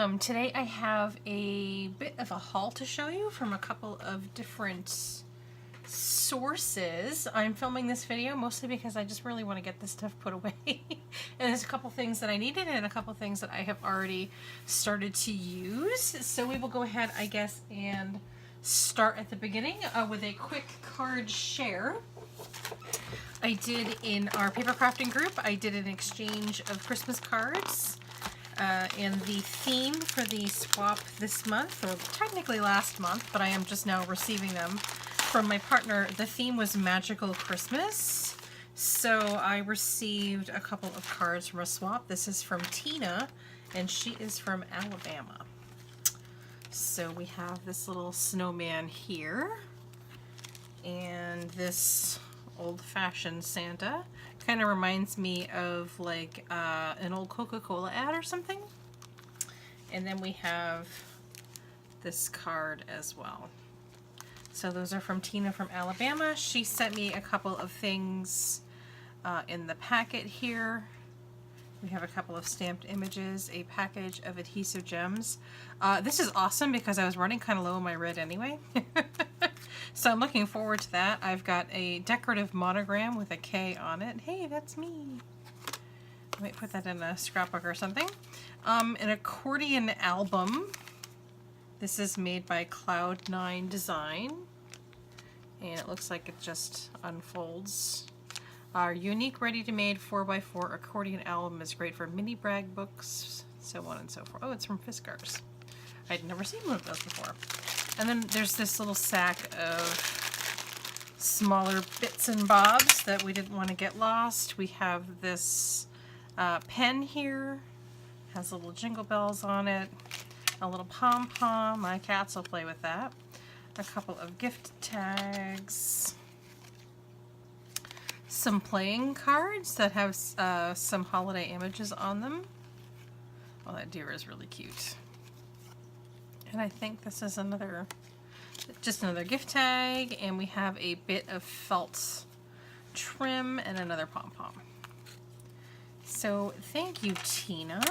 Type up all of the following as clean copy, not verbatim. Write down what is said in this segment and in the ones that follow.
Today I have a bit of a haul to show you from a couple of different sources. I'm filming this video mostly because I just really want to get this stuff put away. And there's a couple things that I needed and a couple things that I have already started to use. So we will go ahead, I guess, and start at the beginning with a quick card share. I did in our paper crafting group, I did an exchange of Christmas cards. And the theme for the swap this month, or technically last month, but I am just now receiving them from my partner, the theme was Magical Christmas. So I received a couple of cards from a swap. This is from Tina, and she is from Alabama. So we have this little snowman here, and this old-fashioned Santa. Kind of reminds me of like an old Coca-Cola ad or something. And then we have this card as well. So those are from Tina from Alabama. She sent me a couple of things in the packet here. We have a couple of stamped images, a package of adhesive gems. This is awesome because I was running kind of low on my red anyway. So I'm looking forward to that. I've got a decorative monogram with a K on it. Hey, that's me. I might put that in a scrapbook or something. An accordion album. This is made by Cloud9 Design. And it looks like it just unfolds. Our unique ready-to-made 4x4 accordion album is great for mini brag books, so on and so forth. Oh, it's from Fiskars. I'd never seen one of those before. And then there's this little sack of smaller bits and bobs that we didn't want to get lost. We have this pen here. Has little jingle bells on it. A little pom-pom. My cats will play with that. A couple of gift tags. Some playing cards that have some holiday images on them. Oh, that deer is really cute. And I think this is just another gift tag, and we have a bit of felt trim and another pom-pom. So thank you, Tina.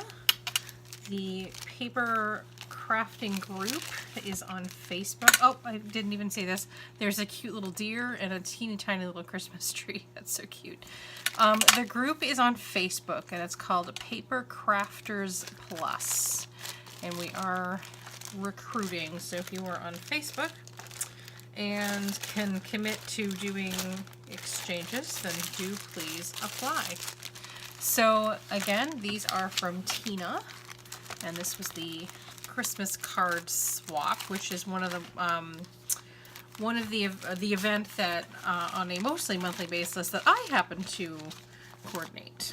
The paper crafting group is on Facebook. Oh, I didn't even say this. There's a cute little deer and a teeny tiny little Christmas tree. That's so cute. The group is on Facebook, and it's called Paper Crafters Plus. And we are recruiting, so if you are on Facebook and can commit to doing exchanges, then do please apply. So again, these are from Tina, and this was the Christmas card swap, which is one of the event that on a mostly monthly basis that I happen to coordinate.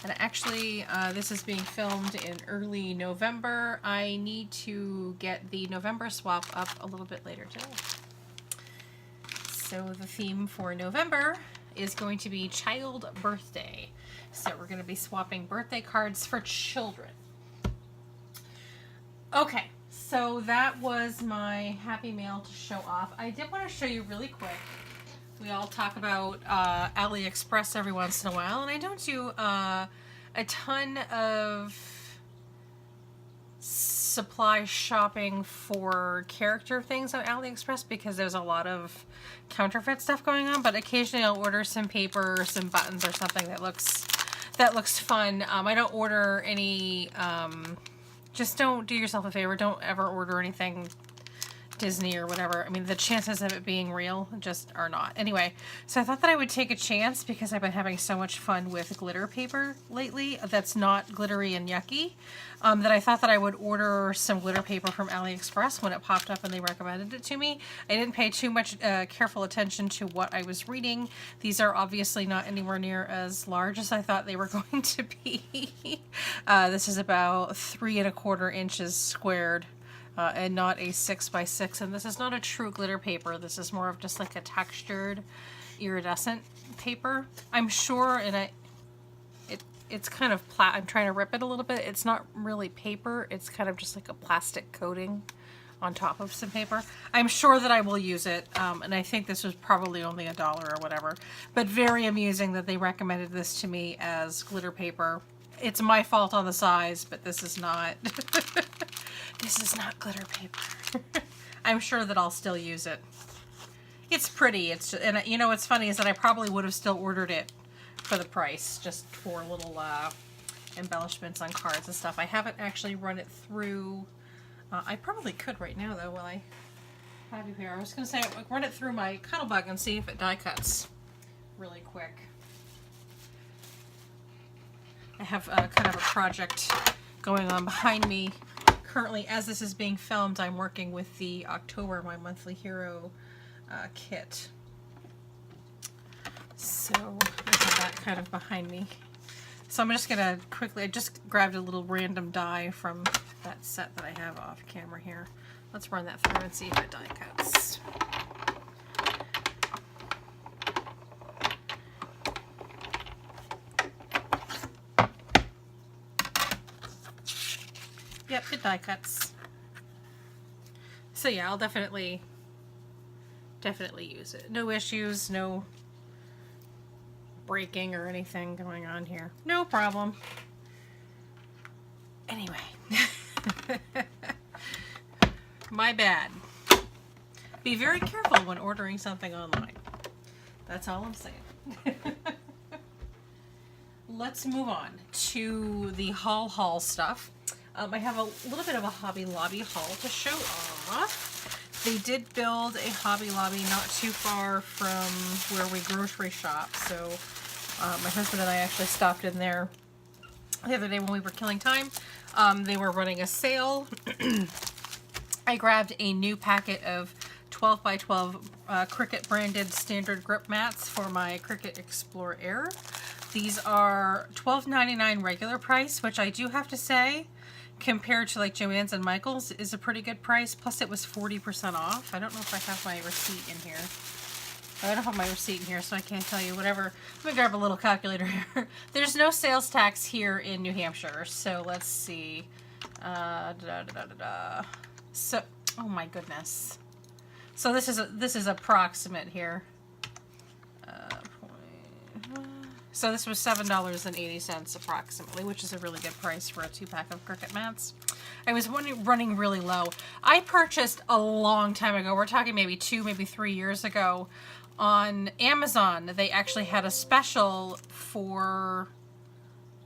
And actually, this is being filmed in early November. I need to get the November swap up a little bit later today. So the theme for November is going to be child birthday. So we're going to be swapping birthday cards for children. Okay, so that was my happy mail to show off. I did want to show you really quick. We all talk about AliExpress every once in a while, and I don't do a ton of supply shopping for character things on AliExpress because there's a lot of counterfeit stuff going on, but occasionally I'll order some paper or some buttons or something that looks fun. I don't order any, just don't do yourself a favor, don't ever order anything Disney or whatever. I mean, the chances of it being real just are not. Anyway, so I thought that I would take a chance because I've been having so much fun with glitter paper lately that's not glittery and yucky, that I thought that I would order some glitter paper from AliExpress when it popped up and they recommended it to me. I didn't pay too much careful attention to what I was reading. These are obviously not anywhere near as large as I thought they were going to be. This is about 3 1/4 inches squared. And not a 6x6, and this is not a true glitter paper. This is more of just like a textured iridescent paper. I'm sure, and it's kind of I'm trying to rip it a little bit. It's not really paper. It's kind of just like a plastic coating on top of some paper. I'm sure that I will use it, and I think this was probably only $1 or whatever. But very amusing that they recommended this to me as glitter paper. it's my fault on the size, but this is not, this is not glitter paper. I'm sure that I'll still use it. It's pretty. It's just, and you know what's funny is that I probably would have still ordered it for the price, just for little embellishments on cards and stuff. I haven't actually run it through. I probably could right now though while I have you here. I was going to say run it through my Cuttlebug and see if it die cuts really quick. I have kind of a project going on behind me. Currently, as this is being filmed, I'm working with the October My Monthly Hero kit. So I have that kind of behind me. So I'm just gonna quickly, I just grabbed a little random die from that set that I have off camera here. Let's run that through and see if it die cuts. Yep, it die cuts. So yeah, I'll definitely use it. No issues, no breaking or anything going on here. No problem. Anyway. My bad. Be very careful when ordering something online. That's all I'm saying. Let's move on to the HAULS stuff. I have a little bit of a Hobby Lobby haul to show off. They did build a Hobby Lobby not too far from where we grocery shop, so my husband and I actually stopped in there the other day when we were killing time. They were running a sale. I grabbed a new packet of 12 by 12 Cricut branded standard grip mats for my Cricut Explore Air. These are $12.99 regular price, which I do have to say, compared to like Joann's and Michael's, is a pretty good price. Plus it was 40% off. I don't know if I have my receipt in here. I don't have my receipt in here, so I can't tell you. Whatever. Let me grab a little calculator here. There's no sales tax here in New Hampshire, so let's see. So, oh my goodness. So this is approximate here. So this was $7.80 approximately, which is a really good price for a 2-pack of Cricut mats. I was running really low. I purchased a long time ago. We're talking maybe 2, maybe 3 years ago. On Amazon, they actually had a special for,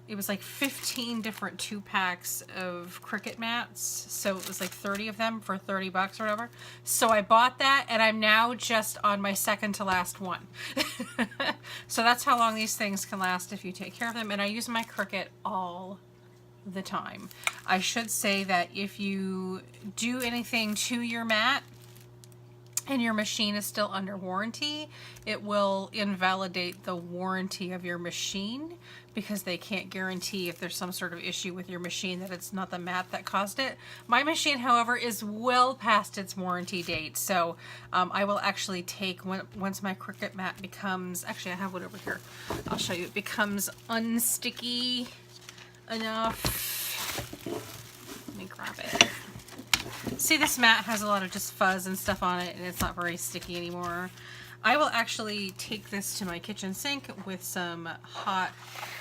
it was like 15 different 2-packs of Cricut mats. So it was like 30 of them for 30 bucks or whatever. So I bought that, and I'm now just on my second to last one. So that's how long these things can last if you take care of them. And I use my Cricut all the time. I should say that if you do anything to your mat and your machine is still under warranty, it will invalidate the warranty of your machine, because they can't guarantee if there's some sort of issue with your machine that it's not the mat that caused it. My machine, however, is well past its warranty date, so I will actually take, once my Cricut mat becomes, actually I have one over here, I'll show you, it becomes unsticky enough. Let me grab it. See, this mat has a lot of just fuzz and stuff on it, and it's not very sticky anymore. I will actually take this to my kitchen sink with some hot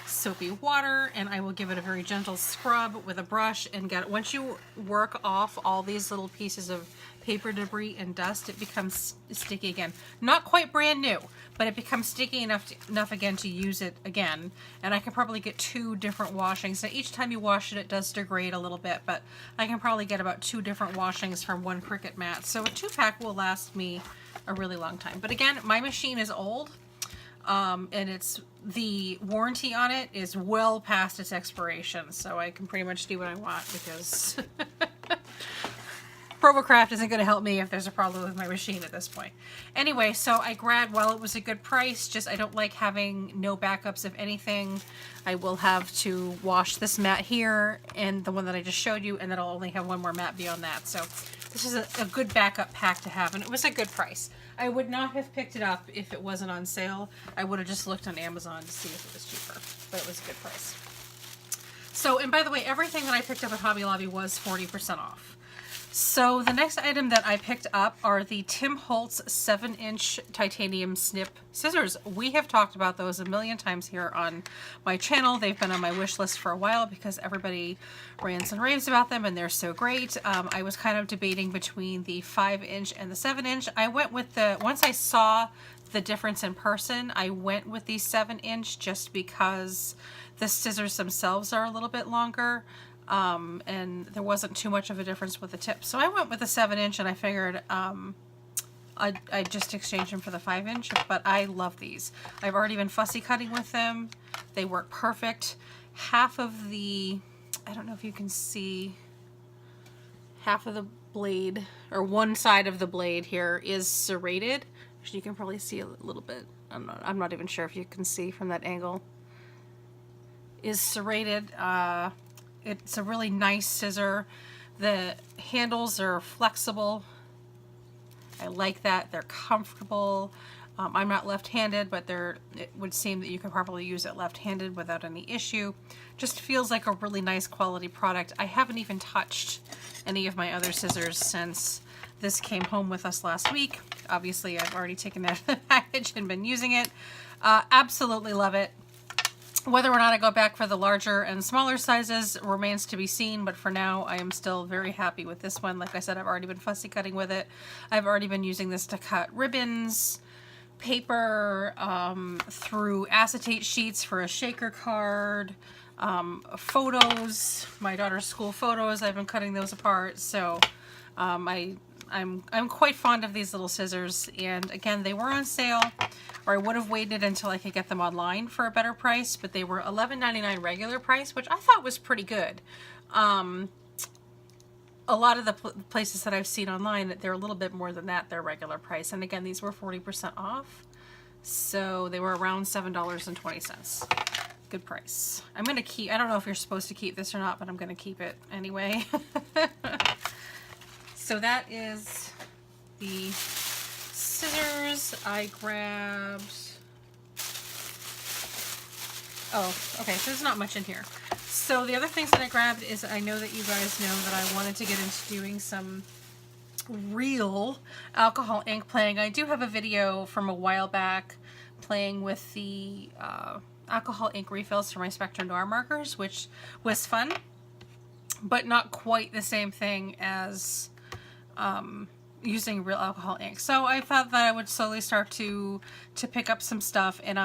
soapy water, and I will give it a very gentle scrub with a brush and get it. Once you work off all these little pieces of paper debris and dust, it becomes sticky again. Not quite brand new, but it becomes sticky enough again to use it again. And I can probably get 2 different washings. So each time you wash it, it does degrade a little bit, but I can probably get about 2 different washings from one Cricut mat. So a 2-pack will last me a really long time. But again, my machine is old, and it's, the warranty on it is well past its expiration, so I can pretty much do what I want, because Robocraft isn't going to help me if there's a problem with my machine at this point. Anyway, so I grabbed, while it was a good price, just I don't like having no backups of anything. I will have to wash this mat here and the one that I just showed you, and then I'll only have one more mat beyond that. So this is a good backup pack to have, and it was a good price. I would not have picked it up if it wasn't on sale. I would have just looked on Amazon to see if it was cheaper, but it was a good price. So, and by the way, everything that I picked up at Hobby Lobby was 40% off. So the next item that I picked up are the Tim Holtz 7-inch titanium snip scissors. We have talked about those a million times here on my channel. They've been on my wish list for a while because everybody rants and raves about them and they're so great. I was kind of debating between the 5-inch and the 7-inch. I went with the, once I saw the difference in person, I went with the 7-inch just because the scissors themselves are a little bit longer. And there wasn't too much of a difference with the tip. So I went with the 7-inch and I figured I'd just exchange them for the 5-inch, but I love these. I've already been fussy cutting with them. They work perfect. Half of the, I don't know if you can see, half of the blade, or one side of the blade here is serrated. Actually, you can probably see a little bit. I'm not even sure if you can see from that angle. Is serrated. It's a really nice scissor. The handles are flexible. I like that. They're comfortable. I'm not left-handed, but it would seem that you could probably use it left-handed without any issue. Just feels like a really nice quality product. I haven't even touched any of my other scissors since this came home with us last week. Obviously, I've already taken it out of the package and been using it. Absolutely love it. Whether or not I go back for the larger and smaller sizes remains to be seen, but for now I am still very happy with this one. Like I said, I've already been fussy cutting with it. I've already been using this to cut ribbons, paper, through acetate sheets for a shaker card, photos, my daughter's school photos, I've been cutting those apart. So I'm quite fond of these little scissors, and again, they were on sale, or I would have waited until I could get them online for a better price, but they were $11.99 regular price, which I thought was pretty good. A lot of the places that I've seen online, they're a little bit more than that, their regular price, and again, these were 40% off, so they were around $7.20. Good price. I'm going to keep, I don't know if you're supposed to keep this or not, but I'm going to keep it anyway. So that is the scissors. I grabbed, oh, okay, so there's not much in here. So the other things that I grabbed is, I know that you guys know that I wanted to get into doing some real alcohol ink playing. I do have a video from a while back playing with the alcohol ink refills for my Spectrum Noir markers, which was fun, but not quite the same thing as using real alcohol ink. So I thought that I would slowly start to pick up some stuff, and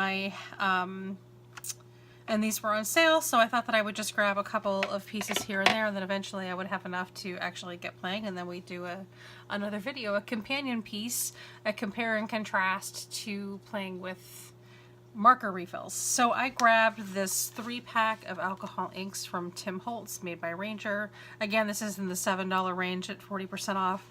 and these were on sale, so I thought that I would just grab a couple of pieces here and there, and then eventually I would have enough to actually get playing, and then we do another video, a companion piece, a compare and contrast to playing with marker refills. So I grabbed this 3-pack of alcohol inks from Tim Holtz, made by Ranger. Again, this is in the $7 range at 40% off.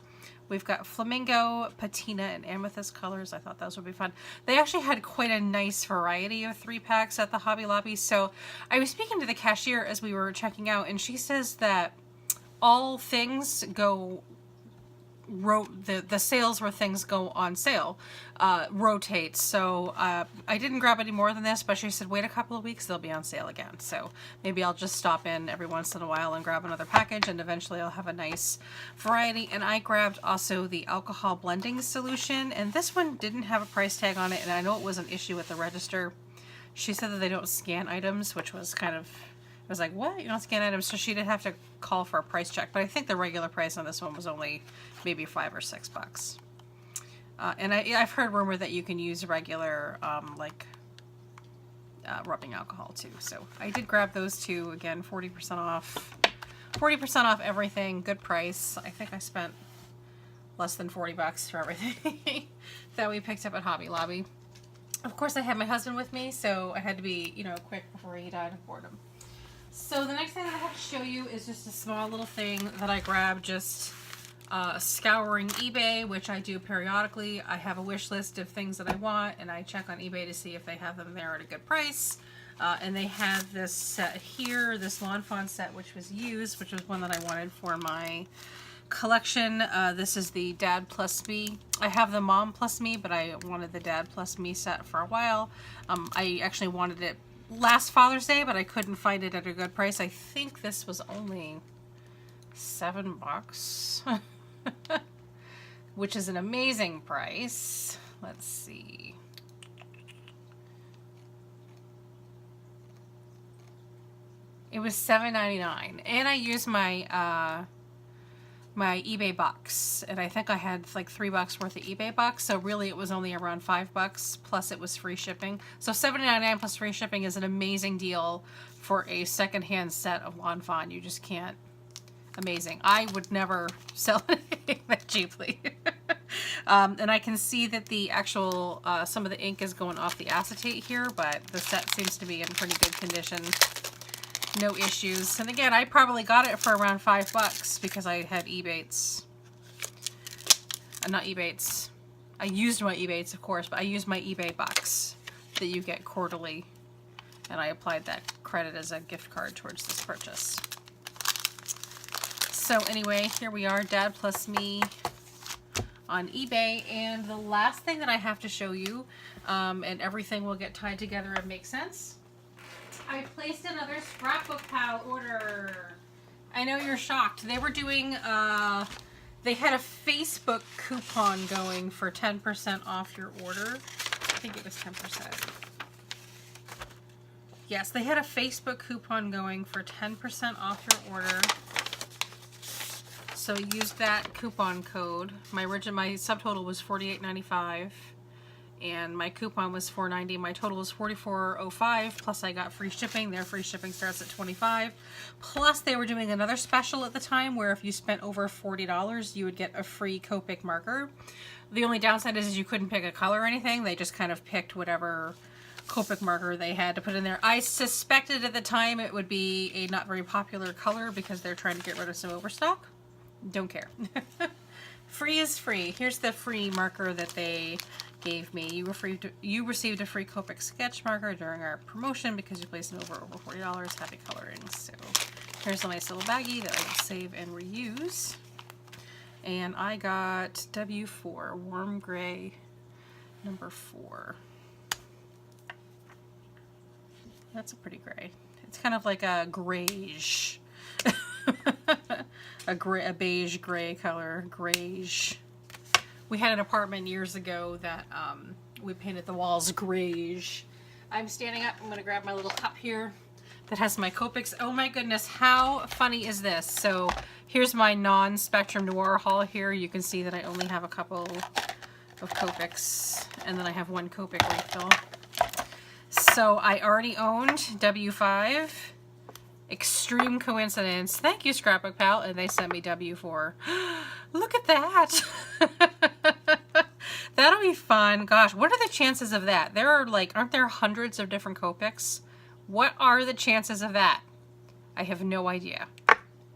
We've got flamingo, patina, and amethyst colors. I thought those would be fun. They actually had quite a nice variety of 3-packs at the Hobby Lobby. So I was speaking to the cashier as we were checking out, and she says that all things go the sales where things go on sale rotate. So I didn't grab any more than this, but she said wait a couple of weeks, they'll be on sale again. So maybe I'll just stop in every once in a while and grab another package, and eventually I'll have a nice variety. And I grabbed also the alcohol blending solution, and this one didn't have a price tag on it, and I know it was an issue with the register. She said that they don't scan items, which was kind of, I was like, what? You don't scan items? So she did have to call for a price check, but I think the regular price on this one was only maybe $5 or $6. And I've heard rumor that you can use regular rubbing alcohol too. So I did grab those two. Again, 40% off. 40% off everything. Good price. I think I spent less than $40 for everything that we picked up at Hobby Lobby. Of course, I had my husband with me, so I had to be, quick before he died of boredom. So the next thing that I have to show you is just a small little thing that I grabbed just scouring eBay, which I do periodically. I have a wish list of things that I want, and I check on eBay to see if they have them there at a good price. And they have this set here, this Lawn Fawn set, which was used, which was one that I wanted for my collection. This is the Dad Plus Me. I have the Mom Plus Me, but I wanted the Dad Plus Me set for a while. I actually wanted it last Father's Day, but I couldn't find it at a good price. I think this was only $7, which is an amazing price. Let's see. It was $7.99, and I used my my eBay bucks, and I think I had like $3 worth of eBay bucks, so really it was only around $5, plus it was free shipping. So $7.99 plus free shipping is an amazing deal for a secondhand set of Lawn Fawn. You just can't. Amazing. I would never sell anything that cheaply. And I can see that the actual, some of the ink is going off the acetate here, but the set seems to be in pretty good condition. No issues. And again, I probably got it for around $5 because I had Ebates. Not Ebates. I used my Ebates, of course, but I used my eBay bucks that you get quarterly. And I applied that credit as a gift card towards this purchase. So anyway, here we are, Dad Plus Me on eBay. And the last thing that I have to show you, and everything will get tied together and make sense, I placed another Scrapbookpal order. I know you're shocked. They were doing, they had a Facebook coupon going for 10% off your order. I think it was 10%. Yes, they had a Facebook coupon going for 10% off your order. So use that coupon code. My subtotal was $48.95. And my coupon was $4.90. My total was $44.05. Plus I got free shipping. Their free shipping starts at $25. Plus they were doing another special at the time where if you spent over $40, you would get a free Copic marker. The only downside is you couldn't pick a color or anything. They just kind of picked whatever Copic marker they had to put in there. I suspected at the time it would be a not very popular color because they're trying to get rid of some overstock. Don't care. Free is free. Here's the free marker that they gave me. You received a free Copic sketch marker during our promotion because you placed an over $40. Happy coloring. So here's a nice little baggie that I will save and reuse. And I got W4, warm gray, number 4. That's a pretty gray. It's kind of like a grayish. a beige gray color, grayish. We had an apartment years ago that we painted the walls grayish. I'm standing up. I'm going to grab my little cup here that has my Copics. Oh my goodness, how funny is this? So here's my non-Spectrum Noir haul here. You can see that I only have a couple of Copics, and then I have one Copic refill. So I already owned W5. Extreme coincidence. Thank you, Scrapbookpal, and they sent me W4. Look at that. That'll be fun. Gosh, what are the chances of that? There are like, aren't there hundreds of different Copics? What are the chances of that? I have no idea,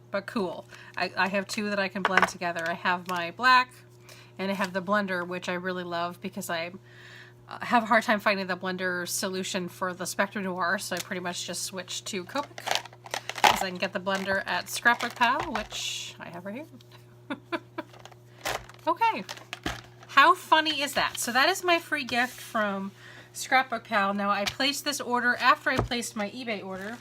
but cool. I have 2 that I can blend together. I have my black and I have the blender, which I really love because I have a hard time finding the blender solution for the Spectrum Noir, so I pretty much just switched to Copic. I can get the blender at Scrapbookpal, which I have right here. Okay. How funny is that? So that is my free gift from Scrapbookpal. Now I placed this order after I placed my eBay order.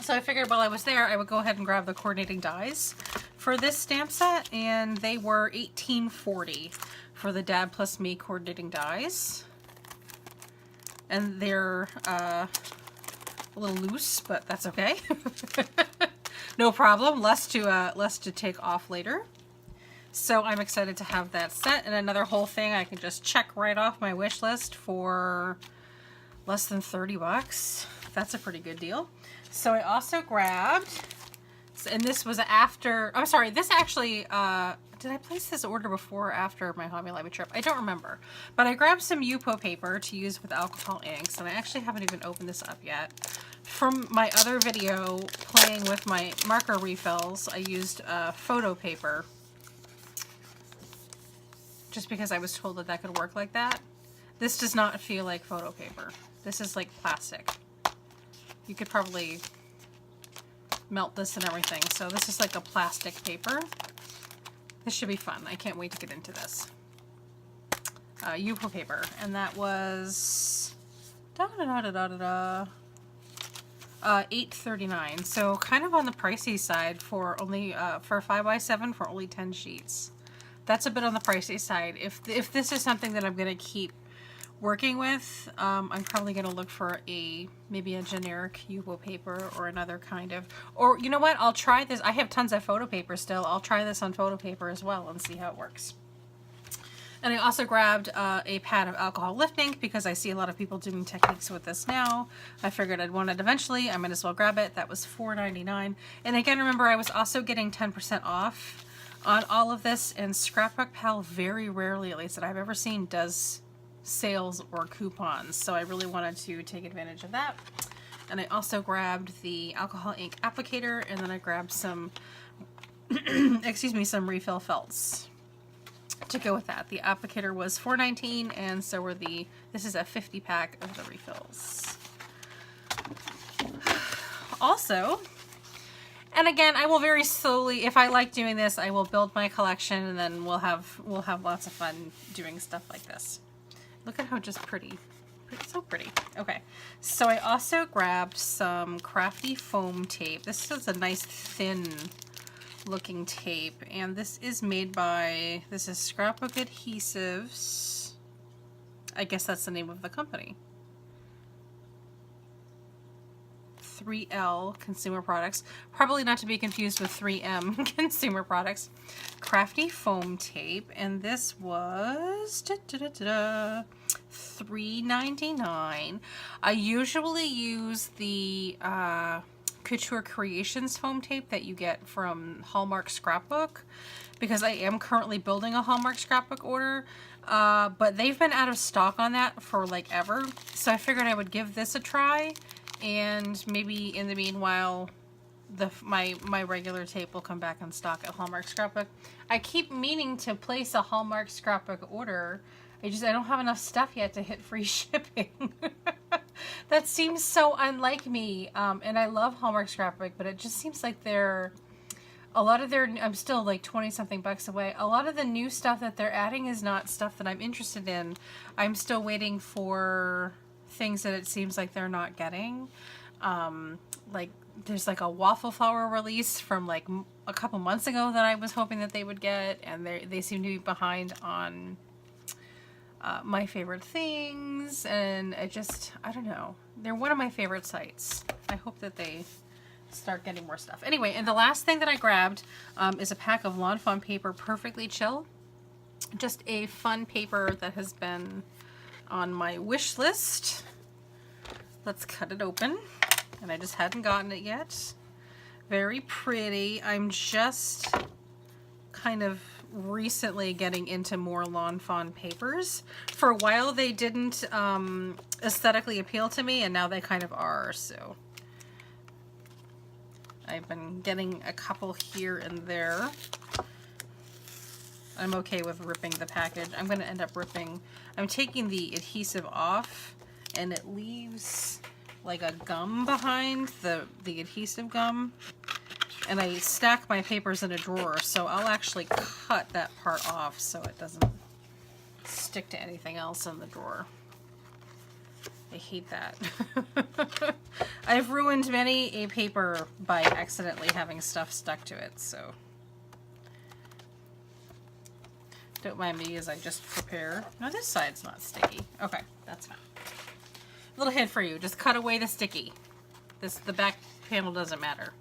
So I figured while I was there, I would go ahead and grab the coordinating dies for this stamp set, and they were $18.40 for the Dad Plus Me coordinating dies. And they're a little loose, but that's okay. No problem. Less to take off later. So I'm excited to have that set, and another whole thing I can just check right off my wish list for less than $30. That's a pretty good deal. So I also grabbed, and this was after, I'm sorry, this actually, did I place this order before or after my Hobby Lobby trip? I don't remember. But I grabbed some Yupo paper to use with alcohol inks, and I actually haven't even opened this up yet. From my other video playing with my marker refills, I used photo paper just because I was told that that could work like that. This does not feel like photo paper. This is like plastic. You could probably melt this and everything. So this is like a plastic paper. This should be fun. I can't wait to get into this. Yupo paper. And that was $8.39. So kind of on the pricey side for only for 5x7 for only 10 sheets. That's a bit on the pricey side. If this is something that I'm going to keep working with, I'm probably going to look for maybe a generic Yupo paper or another kind of, or you know what, I'll try this. I have tons of photo paper still. I'll try this on photo paper as well and see how it works. And I also grabbed a pad of alcohol lift ink because I see a lot of people doing techniques with this now. I figured I'd want it eventually. I might as well grab it. That was $4.99. And again, remember, I was also getting 10% off on all of this, and Scrapbookpal very rarely, at least that I've ever seen, does sales or coupons, so I really wanted to take advantage of that. And I also grabbed the alcohol ink applicator, and then I grabbed some excuse me, some refill felts to go with that. The applicator was $4.19, and so were this is a 50 pack of the refills. Also, and again, I will very slowly, if I like doing this, I will build my collection, and then we'll have lots of fun doing stuff like this. Look at how just pretty. It's so pretty. Okay, so I also grabbed some crafty foam tape. This is a nice thin looking tape, and this is made by, this is Scrapbook Adhesives. I guess that's the name of the company. 3L Consumer Products. Probably not to be confused with 3M Consumer Products. Crafty foam tape, and this was $3.99. I usually use the Couture Creations foam tape that you get from Hallmark Scrapbook because I am currently building a Hallmark Scrapbook order, but they've been out of stock on that for like ever, so I figured I would give this a try. And maybe in the meanwhile, my regular tape will come back in stock at Hallmark Scrapbook. I keep meaning to place a Hallmark Scrapbook order. I don't have enough stuff yet to hit free shipping. That seems so unlike me. And I love Hallmark Scrapbook, but it just seems like I'm still like 20 something bucks away. A lot of the new stuff that they're adding is not stuff that I'm interested in. I'm still waiting for things that it seems like they're not getting. Like there's like a waffle flower release from like a couple months ago that I was hoping that they would get, and they seem to be behind on my favorite things, and I don't know. They're one of my favorite sites. I hope that they start getting more stuff. Anyway, and the last thing that I grabbed is a pack of Lawn Fawn paper, Perfectly Chill. Just a fun paper that has been on my wish list. Let's cut it open, and I just hadn't gotten it yet. Very pretty. I'm just kind of recently getting into more Lawn Fawn papers. For a while they didn't aesthetically appeal to me, and now they kind of are, so I've been getting a couple here and there. I'm okay with ripping the package. I'm going to end up I'm taking the adhesive off, and it leaves like a gum behind, the adhesive gum. And I stack my papers in a drawer, so I'll actually cut that part off so it doesn't stick to anything else in the drawer. I hate that. I've ruined many a paper by accidentally having stuff stuck to it, so don't mind me as I just prepare. No, this side's not sticky. Okay, that's fine. Little hint for you, just cut away the sticky. The back panel doesn't matter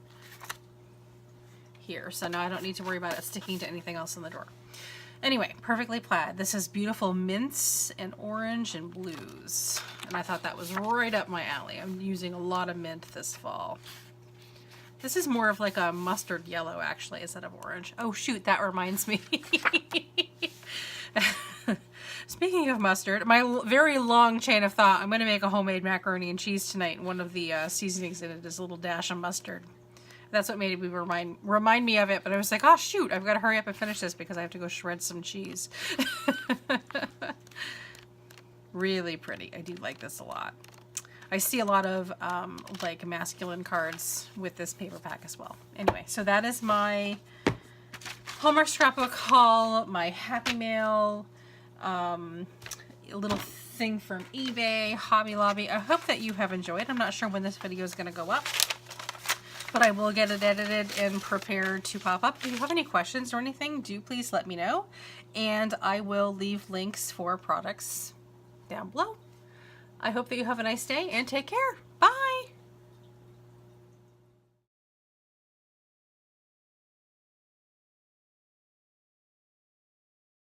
here, so now I don't need to worry about it sticking to anything else in the drawer. Anyway, Perfectly Plaid. This is beautiful mints and orange and blues, and I thought that was right up my alley. I'm using a lot of mint this fall. This is more of like a mustard yellow, actually, instead of orange. Oh shoot, that reminds me. Speaking of mustard, my very long chain of thought, I'm going to make a homemade macaroni and cheese tonight, and one of the seasonings in it is a little dash of mustard. That's what made me remind me of it, but I was like, oh shoot, I've got to hurry up and finish this because I have to go shred some cheese. Really pretty. I do like this a lot. I see a lot of like masculine cards with this paper pack as well. Anyway, so that is my Hallmark Scrapbook haul, my Happy Mail, a little thing from eBay, Hobby Lobby. I hope that you have enjoyed. I'm not sure when this video is going to go up, but I will get it edited and prepared to pop up. If you have any questions or anything, do please let me know, and I will leave links for products down below. I hope that you have a nice day and take care. Bye!